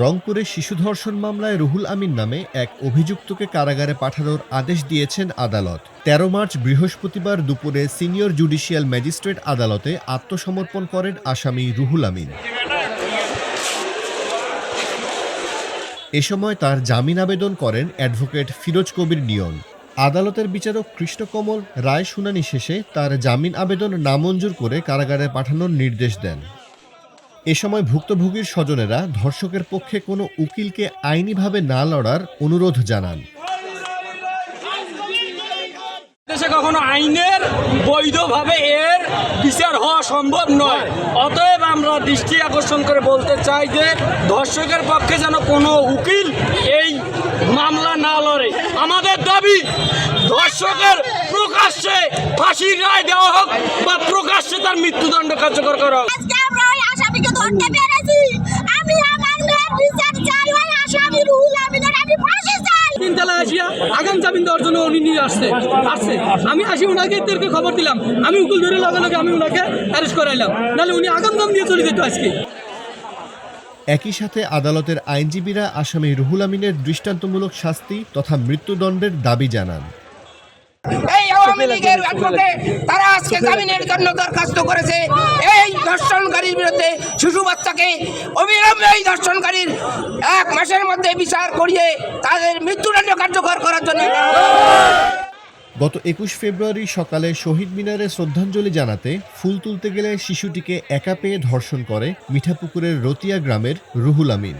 রংপুরে শিশু ধর্ষণ মামলায় রুহুল আমিন নামে এক অভিযুক্তকে কারাগারে পাঠানোর আদেশ দিয়েছেন আদালত। ১৩ মার্চ বৃহস্পতিবার দুপুরে সিনিয়র জুডিশিয়াল ম্যাজিস্ট্রেট আদালতে আত্মসমর্পণ করেন আসামি রুহুল আমিন। এ সময় তার জামিন আবেদন করেন অ্যাডভোকেট ফিরোজ কবির নিয়ন। আদালতের বিচারক কৃষ্ণকমল রায় শুনানি শেষে তার জামিন আবেদন নামঞ্জুর করে কারাগারে পাঠানোর নির্দেশ দেন। এ সময় ভুক্তভোগীর স্বজনেরা ধর্ষকের পক্ষে কোনো উকিলকে আইনিভাবে না লড়ার অনুরোধ জানান। দেশে কখনো আইনের বৈধভাবে এর বিচার হওয়া সম্ভব নয়। অতএব আমরা দৃষ্টি আকর্ষণ করে বলতে চাই যে ধর্ষকের পক্ষে যেন কোনো উকিল এই মামলা না লড়ে। আমাদের দাবি ধর্ষকের প্রকাশ্যে ফাঁসির রায় দেওয়া হোক বা প্রকাশ্যে তার মৃত্যুদণ্ড কার্যকর করা হোক। আগাম জামিন দেওয়ার জন্য উনি নিয়ে আসছে। আমি আসি ওনাকে খবর দিলাম, আমি উকিল ধরে লগে আমি ওনাকে অ্যারেস্ট করাইলাম, নাহলে উনি আগাম জামিন দিয়ে চলে যেত আজকে। একই সাথে আদালতের আইনজীবীরা আসামি রুহুল আমিনের দৃষ্টান্তমূলক শাস্তি তথা মৃত্যুদণ্ডের দাবি জানান। এই আওয়ামী লীগের অ্যাডভোকেট তারা আজকে জামিনের জন্য দরখাস্ত করেছে। এই ধর্ষণকারীর বিরুদ্ধে শিশু বাচ্চাকে অবিলম্বে এই ধর্ষণকারীর 1 মাসের মধ্যে বিচার করিয়ে তাদের মৃত্যুদণ্ড কার্যকর করার জন্য। গত 21 ফেব্রুয়ারি সকালে শহীদ মিনারে শ্রদ্ধাঞ্জলি জানাতে ফুল তুলতে গেলে শিশুটিকে একা পেয়ে ধর্ষণ করে মিঠাপুকুরের রতিয়া গ্রামের রুহুল আমিন।